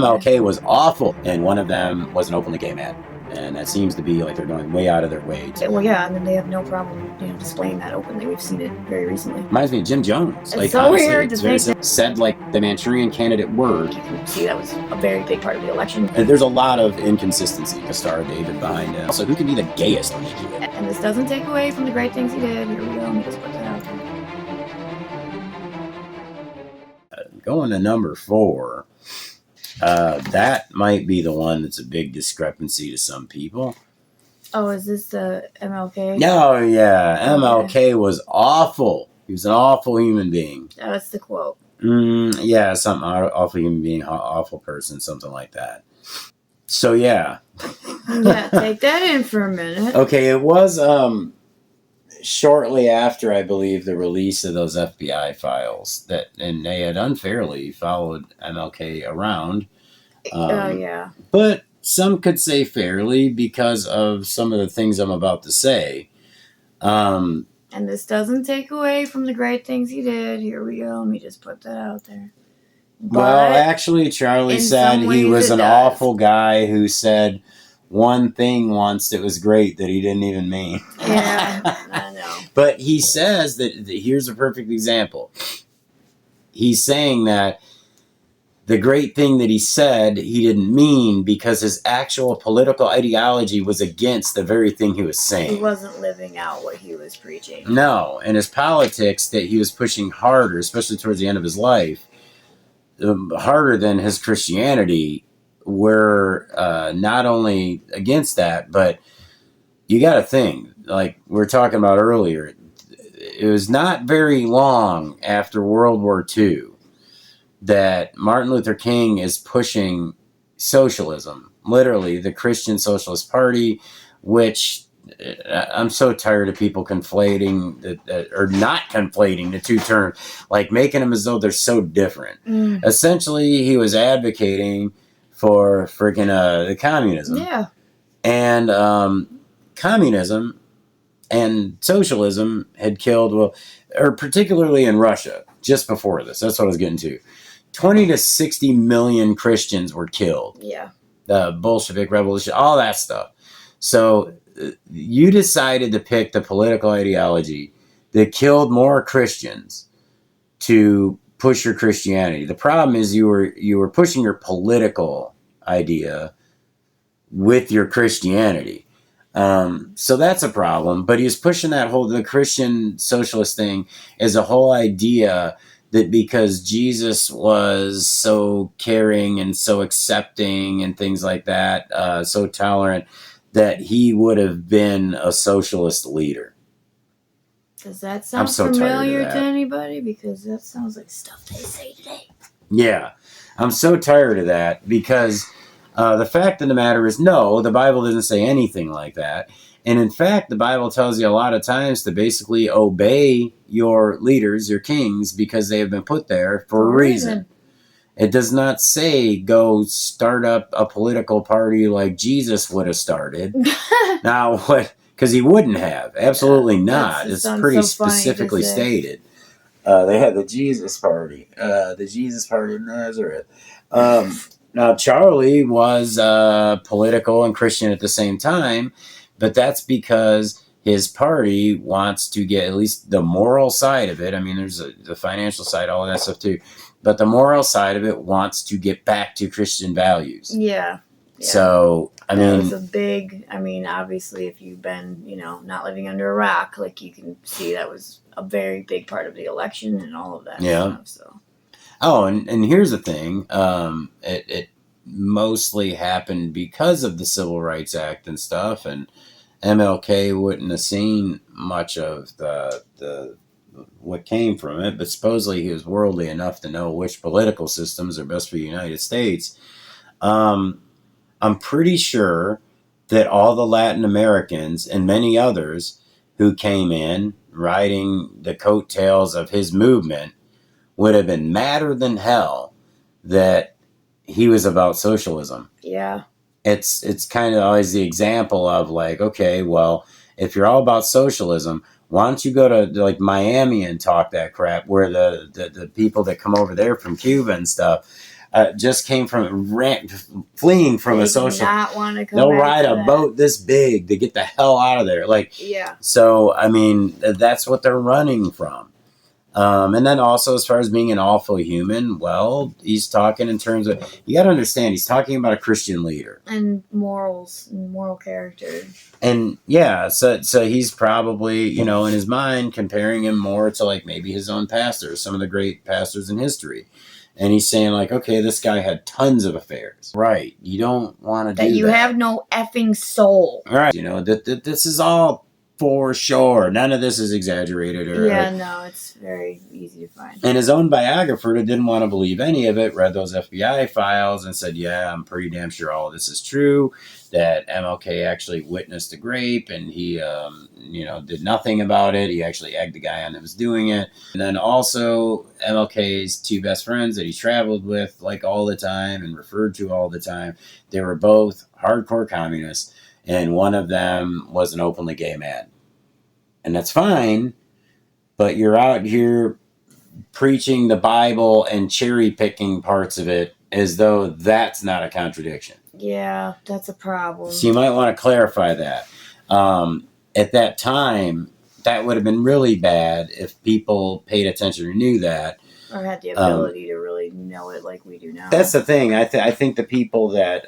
MLK was awful, and one of them was an openly gay man. And that seems to be like they're going way out of their way. Well, yeah, and then they have no problem, displaying that openly. We've seen it very recently. Reminds me of Jim Jones. It's so honestly, weird to think that said like the Manchurian Candidate word. You can see that was a very big part of the election. And there's a lot of inconsistency. The Star of David behind him. Also, who can be the gayest when he do it? And this doesn't take away from the great things he did. Here we go. Let me just put that out there. Going to number 4. That might be the one that's a big discrepancy to some people. Oh, is this the MLK? No, yeah. MLK was awful. He was an awful human being. Oh, that's the quote. Yeah, something awful human being, awful person, something like that. So, yeah. Yeah, take that in for a minute. Okay, it was shortly after, I believe, the release of those FBI files and they had unfairly followed MLK around. Yeah. But some could say fairly because of some of the things I'm about to say. And this doesn't take away from the great things he did. Here we go. Let me just put that out there. Well, actually, Charlie said he was an awful guy who said one thing once that was great that he didn't even mean. Yeah, I know. But he says that here's a perfect example. He's saying that the great thing that he said he didn't mean because his actual political ideology was against the very thing he was saying. He wasn't living out what he was preaching. No, and his politics that he was pushing harder, especially towards the end of his life, harder than his Christianity, were not only against that, but you got to think, like we were talking about earlier, it was not very long after World War II that Martin Luther King is pushing socialism, literally the Christian Socialist Party, which I'm so tired of people conflating or not conflating the two terms, like making them as though they're so different. Essentially, he was advocating for freaking the communism. Yeah. And communism and socialism had killed, or particularly in Russia, just before this. That's what I was getting to. 20 to 60 million Christians were killed. Yeah. The Bolshevik Revolution, all that stuff. So you decided to pick the political ideology that killed more Christians to push your Christianity. The problem is you were pushing your political idea with your Christianity. So that's a problem. But he was pushing the Christian socialist thing as a whole idea that because Jesus was so caring and so accepting and things like that, so tolerant, that he would have been a socialist leader. Does that sound familiar to anybody? Because that sounds like stuff they say today. Yeah, I'm so tired of that because the fact of the matter is, no, the Bible doesn't say anything like that. And in fact, the Bible tells you a lot of times to basically obey your leaders, your kings, because they have been put there for a reason. It does not say go start up a political party like Jesus would have started. Now, what? Because he wouldn't have. Absolutely not. It's pretty specifically stated. They had the Jesus Party. The Jesus Party of Nazareth. Now, Charlie was political and Christian at the same time, but that's because his party wants to get at least the moral side of it. I mean, there's the financial side, all of that stuff too. But the moral side of it wants to get back to Christian values. Yeah. So, I mean, that was a big, obviously, if you've been, not living under a rock, like you can see that was a very big part of the election and all of that stuff. So. Oh, and here's the thing. It mostly happened because of the Civil Rights Act and stuff, and MLK wouldn't have seen much of the what came from it, but supposedly he was worldly enough to know which political systems are best for the United States. I'm pretty sure that all the Latin Americans and many others who came in riding the coattails of his movement would have been madder than hell that he was about socialism. Yeah. It's kind of always the example of like, okay, well, if you're all about socialism, why don't you go to like Miami and talk that crap where the people that come over there from Cuba and stuff, just came from fleeing from a social. Not want to come They'll back ride to a that. boat this big to get the hell out of there. Like, Yeah. so, I mean, that's what they're running from. And then also, as far as being an awful human, well, he's talking in terms of, you got to understand, he's talking about a Christian leader. And morals and moral character. And yeah, so he's probably, you know, in his mind, comparing him more to like maybe his own pastors, some of the great pastors in history. And he's saying like, okay, this guy had tons of affairs. Right. You don't want to do that. That you have no effing soul. Right. You know, that this is all for sure. None of this is exaggerated. No, it's very easy to find. And his own biographer didn't want to believe any of it, read those FBI files and said, yeah, I'm pretty damn sure all of this is true, that MLK actually witnessed a rape and he, did nothing about it. He actually egged the guy on that was doing it. And then also MLK's two best friends that he traveled with like all the time and referred to all the time, they were both hardcore communists. And one of them was an openly gay man. And that's fine, but you're out here preaching the Bible and cherry picking parts of it as though that's not a contradiction. Yeah, that's a problem. So you might want to clarify that. At that time, that would have been really bad if people paid attention or knew that. Or had the ability to really know it like we do now. That's the thing. I think the people that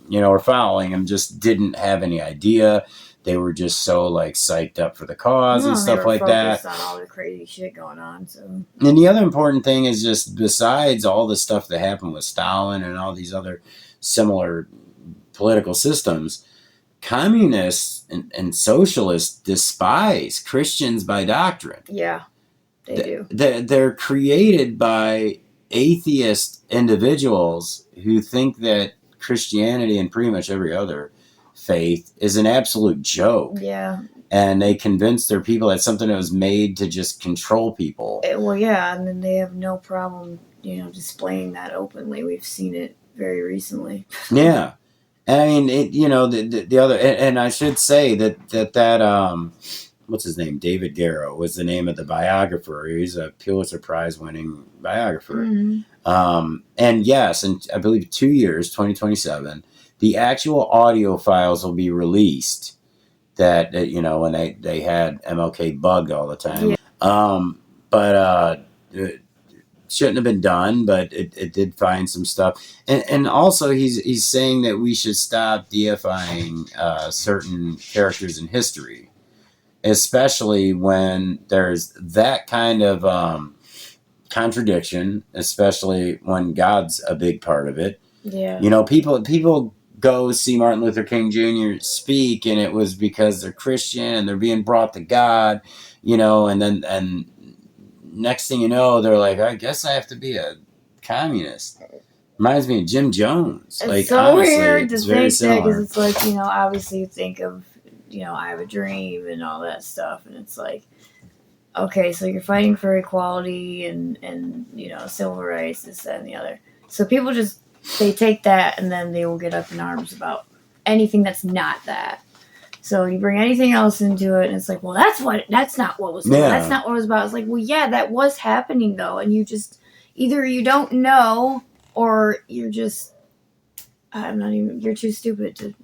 were following him just didn't have any idea. They were just so like psyched up for the cause and stuff like that. On all the crazy shit going on. So. And the other important thing is just besides all the stuff that happened with Stalin and all these other similar political systems, communists and socialists despise Christians by doctrine. Yeah, they do. They're created by atheist individuals who think that Christianity and pretty much every other faith is an absolute joke. Yeah. And they convince their people that something that was made to just control people. And then they have no problem, displaying that openly. We've seen it very recently. Yeah. And I mean, the other, and I should say that what's his name? David Garrow was the name of the biographer. He's a Pulitzer Prize winning biographer. Mm-hmm. And yes, in I believe 2 years, 2027, the actual audio files will be released that when they had MLK bugged all the time. Yeah. It shouldn't have been done, but it did find some stuff. And also he's saying that we should stop deifying certain characters in history, especially when there's that kind of contradiction, especially when God's a big part of it. Yeah. People go see Martin Luther King Jr. speak, and it was because they're Christian and they're being brought to God, and next thing you know, they're like, I guess I have to be a communist. Reminds me of Jim Jones. It's so weird to think that, because it's like, obviously you think of, I Have a Dream and all that stuff, and it's like, okay, so you're fighting for equality and civil rights, this, that, and the other. So people they take that and then they will get up in arms about anything that's not that. So you bring anything else into it and it's like, well, that's not what was that's not what it was about. It's like, well, yeah, that was happening though, and you just either you don't know or you're just you're too stupid to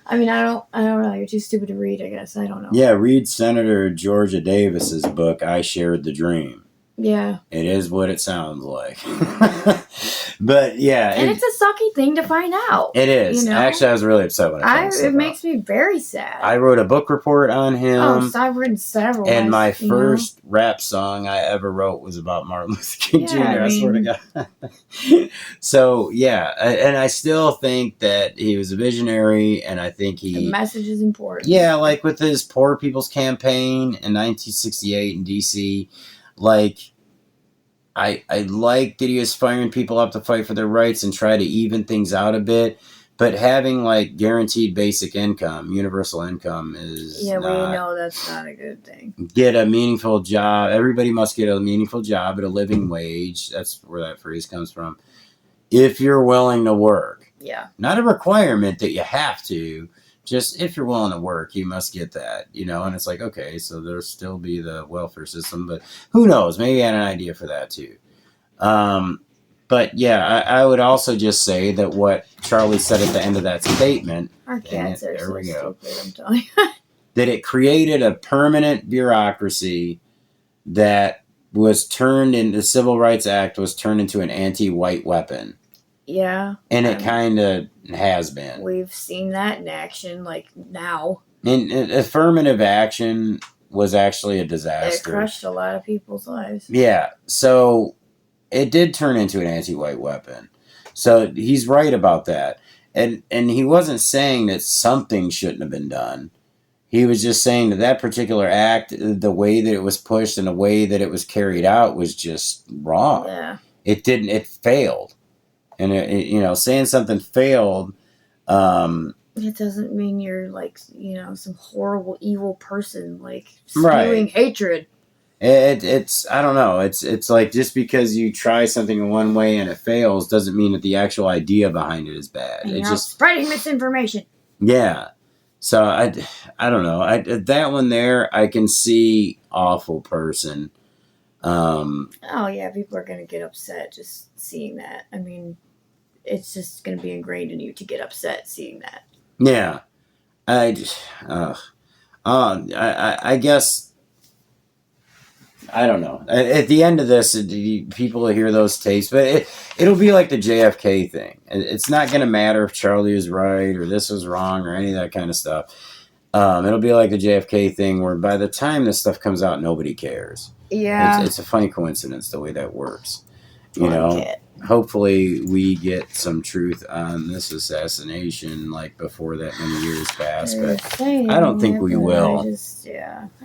I don't know, you're too stupid to read, I guess. I don't know. Yeah, read Senator Georgia Davis's book, I Shared the Dream. Yeah. It is what it sounds like. But yeah. And it's a sucky thing to find out. It is. Actually, I was really upset when I found it makes me very sad. I wrote a book report on him. Oh, so I've written several. And my first rap song I ever wrote was about Martin Luther King Jr. I swear to God. So, yeah. And I still think that he was a visionary, and I think the message is important. Yeah, like with his Poor People's Campaign in 1968 in D.C., like, I like that he was firing people up to fight for their rights and try to even things out a bit, but having like guaranteed basic income, universal income is we know that's not a good thing. Get a meaningful job. Everybody must get a meaningful job at a living wage. That's where that phrase comes from. If you're willing to work. Yeah. Not a requirement that you have to. Just if you're willing to work, you must get that, and it's like, okay, so there'll still be the welfare system, but who knows? Maybe I had an idea for that too. But yeah, I would also just say that what Charlie said at the end of that statement. Our cats are there so we go. stupid, I'm telling you. That it created a permanent bureaucracy that was turned in the Civil Rights Act was turned into an anti-white weapon. Yeah. And it kind of has been. We've seen that in action, like now. And affirmative action was actually a disaster. It crushed a lot of people's lives. Yeah. So it did turn into an anti-white weapon. So he's right about that. And he wasn't saying that something shouldn't have been done. He was just saying that particular act, the way that it was pushed and the way that it was carried out was just wrong. Yeah. It failed. And, saying something failed. It doesn't mean you're like, some horrible, evil person, like spewing hatred. It's I don't know. It's like just because you try something in one way and it fails doesn't mean that the actual idea behind it is bad. And it's just spreading misinformation. Yeah. So I don't know. That one there I can see awful person. Oh yeah, people are gonna get upset just seeing that. I mean, it's just gonna be ingrained in you to get upset seeing that. Yeah. I guess. I don't know. At the end of this, people will hear those tapes, but it'll be like the JFK thing. It's not going to matter if Charlie is right or this was wrong or any of that kind of stuff. It'll be like the JFK thing where by the time this stuff comes out, nobody cares. Yeah. It's a funny coincidence the way that works. Hopefully we get some truth on this assassination like before that many years pass, but I don't think we will.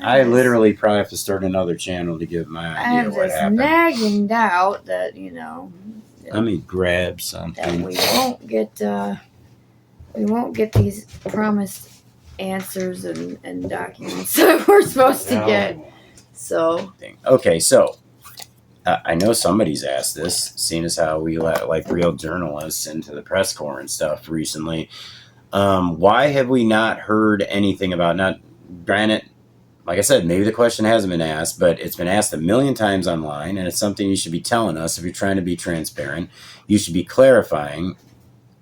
I literally probably have to start another channel to give my idea what happened. I have this nagging doubt that, Let me grab something. That we won't get these promised answers and documents that we're supposed to get. So. Okay, so. I know somebody's asked this, seeing as how we let like real journalists into the press corps and stuff recently. Why have we not heard anything about? Not granted, like I said, maybe the question hasn't been asked, but it's been asked a million times online, and it's something you should be telling us if you're trying to be transparent. You should be clarifying.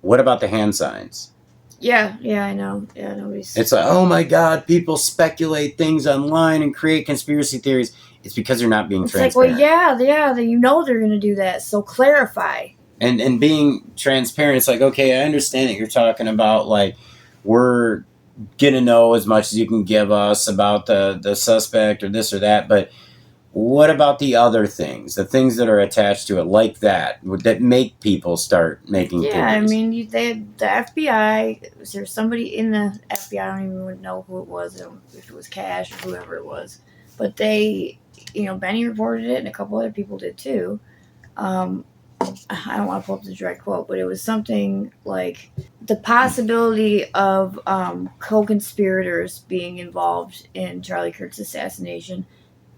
What about the hand signs? Yeah, I know. Yeah, nobody's. It's like, oh my God, people speculate things online and create conspiracy theories. It's because they're not being transparent. Like, well, yeah, they're going to do that. So clarify. And being transparent, it's like, okay, I understand that you're talking about, like, we're going to know as much as you can give us about the suspect or this or that, but what about the other things, the things that are attached to it, like that make people start making theories? I mean, the FBI, there's somebody in the FBI, I don't even know who it was, if it was Cash or whoever it was, but they, Benny reported it and a couple other people did too. I don't want to pull up the direct quote, but it was something like the possibility of co-conspirators being involved in Charlie Kirk's assassination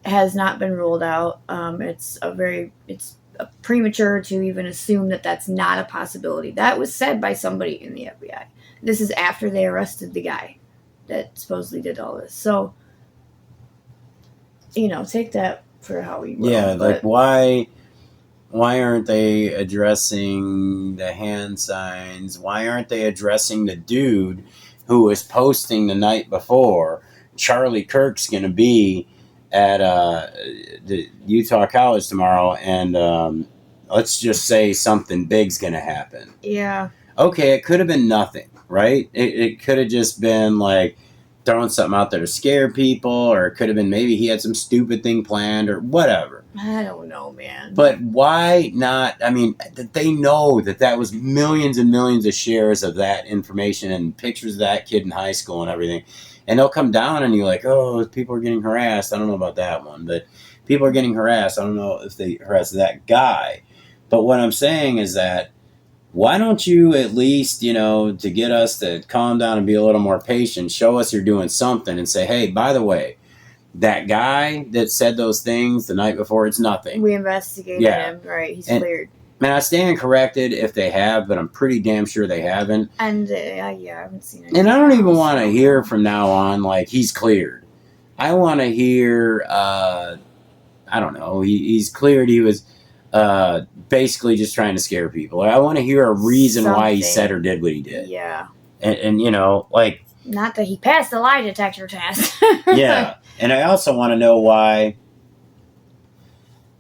has not been ruled out. It's premature to even assume that that's not a possibility. That was said by somebody in the FBI. This is after they arrested the guy that supposedly did all this. So, take that for how you will. Yeah, like why aren't they addressing the hand signs? Why aren't they addressing the dude who was posting the night before? Charlie Kirk's going to be at the Utah College tomorrow, and let's just say something big's going to happen. Yeah. Okay, it could have been nothing, right? It could have just been like throwing something out there to scare people, or it could have been maybe he had some stupid thing planned or whatever. I don't know, man. But why not? I mean, they know that was millions and millions of shares of that information and pictures of that kid in high school and everything. And they'll come down and you're like, oh, people are getting harassed. I don't know about that one, but people are getting harassed. I don't know if they harass that guy. But what I'm saying is that why don't you at least, to get us to calm down and be a little more patient, show us you're doing something and say, hey, by the way, that guy that said those things the night before, it's nothing. We investigated him, right? He's cleared. Man, I stand corrected if they have, but I'm pretty damn sure they haven't. And, I haven't seen anything. And I don't even want to hear from now on, like, he's cleared. I want to hear, I don't know, he's cleared. He was basically just trying to scare people. I want to hear a reason why he said or did what he did. Yeah. And you know, like... Not that he passed the lie detector test. Yeah. And I also want to know why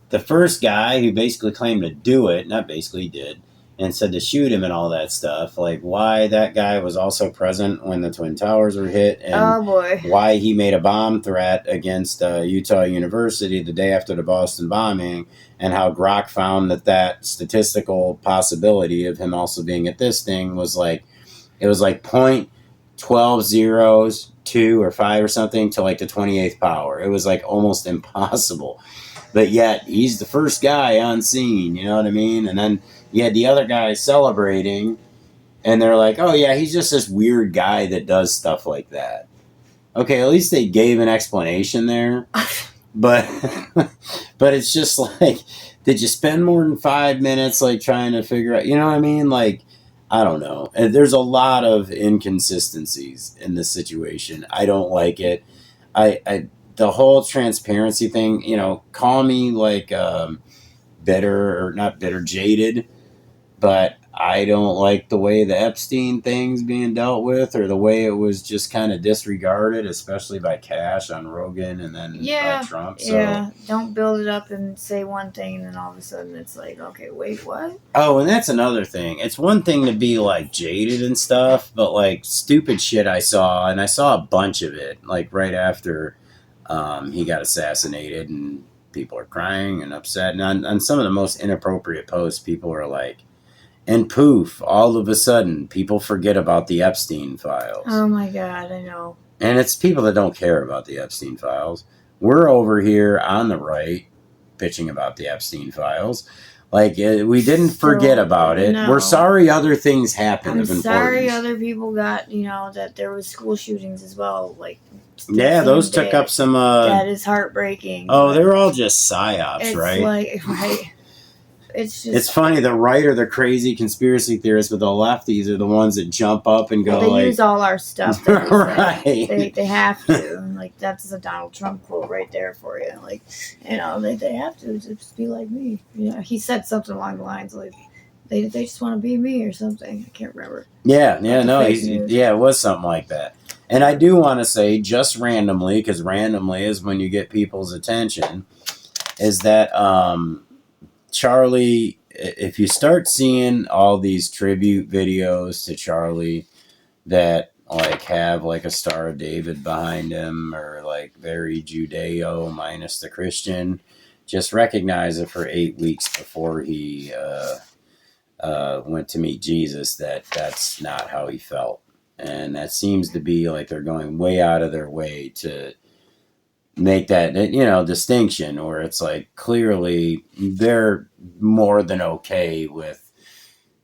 the first guy who basically claimed to do it, not basically did, and said to shoot him and all that stuff, like why that guy was also present when the Twin Towers were hit, and oh boy, why he made a bomb threat against Utah University the day after the Boston bombing, and how Grok found that statistical possibility of him also being at this thing was like, it was like 0.12 zeros, 2 or 5 or something to like the 28th power. It was like almost impossible. But yet, he's the first guy on scene, you know what I mean? And then you had the other guy celebrating, and they're like, oh yeah, he's just this weird guy that does stuff like that. Okay, at least they gave an explanation there. But but it's just like, did you spend more than 5 minutes like trying to figure out, you know what I mean? Like, I don't know. And there's a lot of inconsistencies in this situation. I don't like it. The whole transparency thing, you know, call me like bitter, or not bitter, jaded, but I don't like the way the Epstein thing's being dealt with, or the way it was just kind of disregarded, especially by Cash on Rogan and then Trump. So, yeah, don't build it up and say one thing and then all of a sudden it's like, okay, wait, what? Oh, and that's another thing. It's one thing to be like jaded and stuff, but like stupid shit I saw, and I saw a bunch of it, like right after he got assassinated, and people are crying and upset. And on some of the most inappropriate posts, people are like, and poof, all of a sudden, people forget about the Epstein files. Oh my God, I know. And it's people that don't care about the Epstein files. We're over here on the right bitching about the Epstein files. Like, we didn't forget about it. No. We're sorry other things happened of importance. I'm sorry other people got, you know, that there was school shootings as well. Like, yeah, those took up some... that is heartbreaking. Oh, they were all just psyops, right? Like, right. It's just... It's funny, the right are the crazy conspiracy theorists, but the lefties are the ones that jump up and go, they use all our stuff. Right. They have to. Like, that's a Donald Trump quote right there for you. Like, you know, they have to just be like me. You know, he said something along the lines like, they just want to be me or something. I can't remember. Yeah, it was something like that. And I do want to say, just randomly, because randomly is when you get people's attention, is that Charlie, if you start seeing all these tribute videos to Charlie that like have like a Star of David behind him, or like very Judeo minus the Christian, just recognize it for 8 weeks before he went to meet Jesus, that's not how he felt. And that seems to be like they're going way out of their way to make that, you know, distinction, where it's like clearly they're more than okay with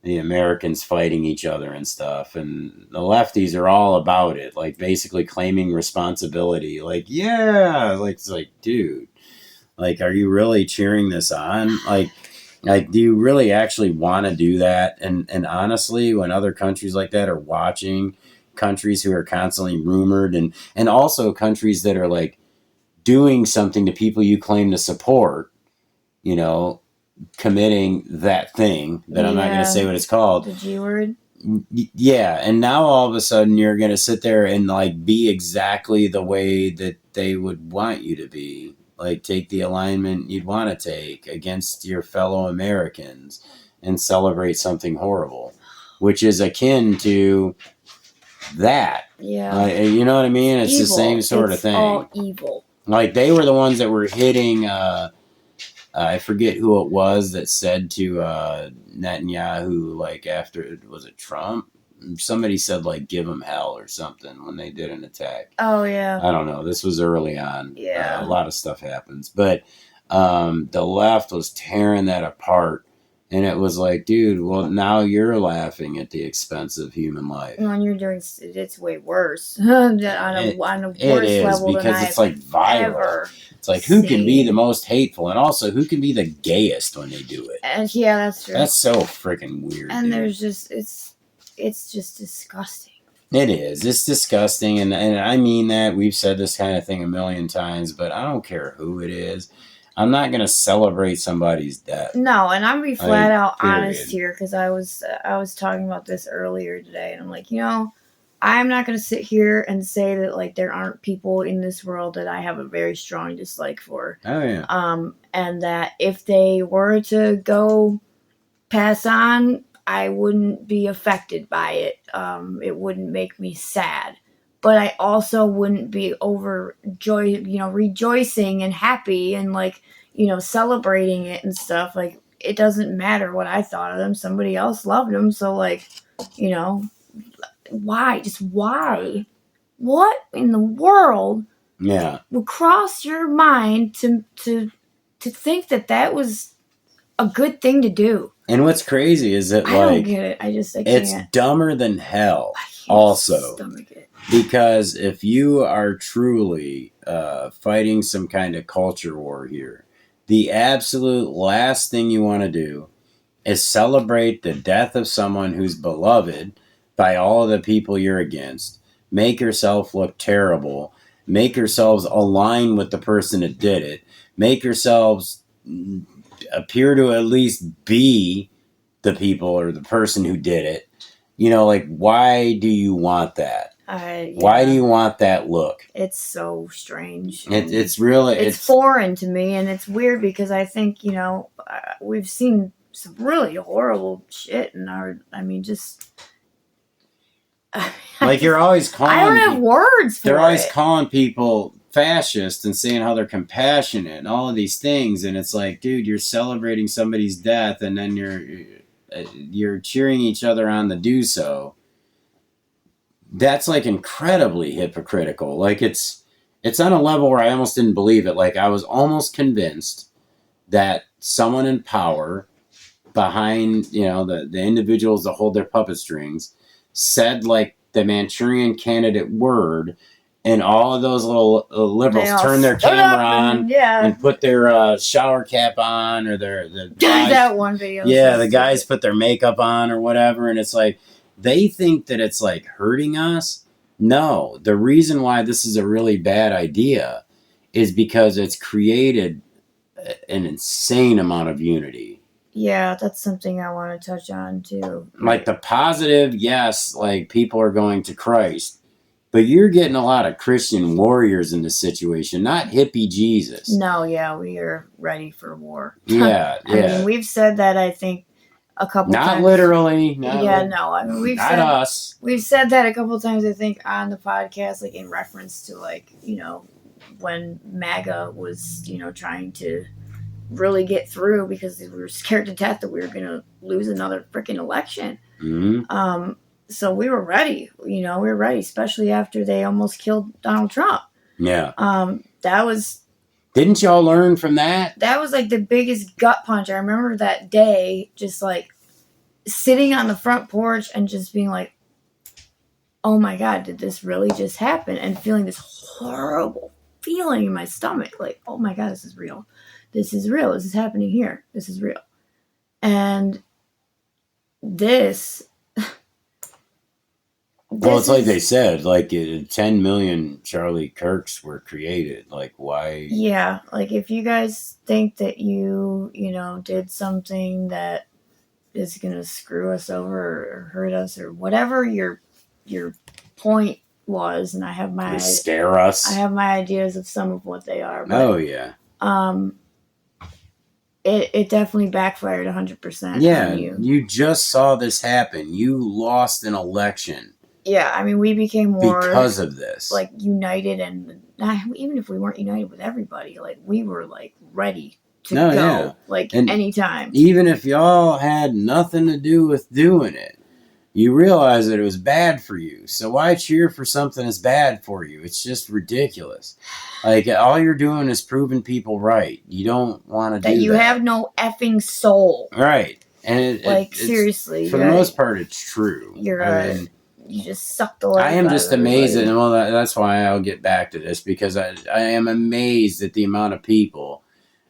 the Americans fighting each other and stuff. And the lefties are all about it, like basically claiming responsibility. Like, yeah, like, it's like, dude, like, are you really cheering this on? Like, do you really actually want to do that? And honestly, when other countries like that are watching, countries who are constantly rumored, and also countries that are like doing something to people you claim to support, you know, committing that thing that I'm not going to say what it's called. The G word? Yeah. And now all of a sudden you're going to sit there and like be exactly the way that they would want you to be. Like, take the alignment you'd want to take against your fellow Americans and celebrate something horrible, which is akin to that. Yeah. You know what I mean? It's evil. The same sort of thing. All evil. Like, they were the ones that were hitting, I forget who it was that said to Netanyahu, like, after, was it Trump? Somebody said, like, give him hell or something when they did an attack. Oh, yeah. I don't know. This was early on. Yeah. A lot of stuff happens. But the left was tearing that apart. And it was like, dude, well, now you're laughing at the expense of human life. When you're doing, it's way worse. on a worse it is, level because than it's like viral. It's like, who can be the most hateful, and also who can be the gayest when they do it. And yeah, that's true. That's so freaking weird. And dude. There's just it's just disgusting. It is. It's disgusting, and I mean that. We've said this kind of thing a million times, but I don't care who it is. I'm not going to celebrate somebody's death. No, and I'm be flat out period. honest here, because I was talking about this earlier today, and I'm like, I'm not going to sit here and say that like there aren't people in this world that I have a very strong dislike for. Oh yeah. And that if they were to go pass on, I wouldn't be affected by it. It wouldn't make me sad, but I also wouldn't be rejoicing and happy and like, celebrating it and stuff. Like, it doesn't matter what I thought of them. Somebody else loved them. So like, why? Just why? What in the world would cross your mind to think that was a good thing to do? And what's crazy is that I don't get it. I can't. It's dumber than hell. Also, stomach it. Because if you are truly fighting some kind of culture war here, the absolute last thing you want to do is celebrate the death of someone who's beloved by all of the people you're against, make yourself look terrible, make yourselves align with the person that did it, make yourselves appear to at least be the people or the person who did it. Why do you want that? Why do you want that look? It's so strange. It's really... It's foreign to me, and it's weird because I think, we've seen some really horrible shit in our... you're always calling... I don't have words for it. They're always calling people fascist and saying how they're compassionate and all of these things, and it's like, dude, you're celebrating somebody's death, and then you're cheering each other on to do so. That's like incredibly hypocritical. Like it's on a level where I almost didn't believe it. Like I was almost convinced that someone in power behind, the individuals that hold their puppet strings said like the Manchurian Candidate word, and all of those little liberals turn their camera on and put their shower cap on, or the guys, that one video. Yeah, the guys put their makeup on or whatever, and it's like they think that it's like hurting us. No, the reason why this is a really bad idea is because it's created an insane amount of unity. Yeah, that's something I want to touch on too. Like the positive, yes, like people are going to Christ, but you're getting a lot of Christian warriors in this situation, not hippie Jesus. No, yeah, we are ready for war. Yeah, I mean, we've said that, I think, a couple times. Not literally. Us. We've said that a couple of times, I think, on the podcast, like in reference to like, when MAGA was, trying to really get through because we were scared to death that we were going to lose another freaking election. Mm-hmm. So we were ready, especially after they almost killed Donald Trump. Yeah. That was... Didn't y'all learn from that? That was like the biggest gut punch. I remember that day just like sitting on the front porch and just being like, oh my God, did this really just happen? And feeling this horrible feeling in my stomach. Like, oh my God, this is real. This is real. This is happening here. This is real. And this... Well, it's like they said, like 10 million Charlie Kirks were created. Like, why? Yeah, like if you guys think that you did something that is going to screw us over or hurt us or whatever your point was, and I have my... Scare us. I have my ideas of some of what they are. But, yeah. It definitely backfired 100% on you. You just saw this happen. You lost an election. Yeah, I mean, we became more... Because of this. Like, united, and even if we weren't united with everybody, like, we were, like, ready to go. Yeah. Like, and anytime. Even if y'all had nothing to do with doing it, you realize that it was bad for you. So why cheer for something that's bad for you? It's just ridiculous. Like, all you're doing is proving people right. You don't want to do that. That you have no effing soul. Right. And seriously. For the most part, it's true. You just suck the life out of I am just amazed, and that's why I'll get back to this, because I am amazed at the amount of people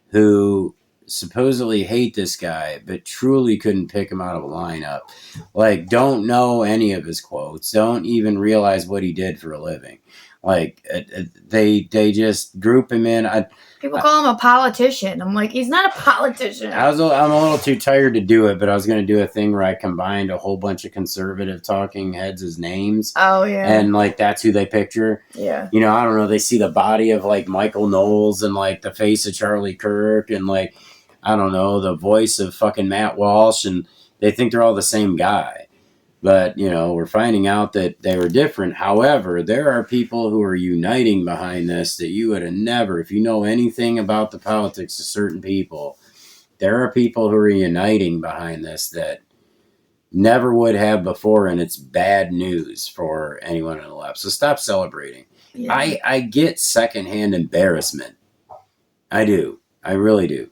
who supposedly hate this guy, but truly couldn't pick him out of a lineup. Like, don't know any of his quotes, don't even realize what he did for a living. Like, they just group him in. People call him a politician. I'm like, he's not a politician. I'm a little too tired to do it, but I was going to do a thing where I combined a whole bunch of conservative talking heads as names. Oh, yeah. And, like, that's who they picture. Yeah. You know, I don't know. They see the body of, like, Michael Knowles and, like, the face of Charlie Kirk and, like, I don't know, the voice of fucking Matt Walsh, and they think they're all the same guy. But, you know, we're finding out that they were different. However, there are people who are uniting behind this that you would have never, if you know anything about the politics of certain people, there are people who are uniting behind this that never would have before, and it's bad news for anyone on the left. So stop celebrating. Yeah. I get secondhand embarrassment. I do. I really do.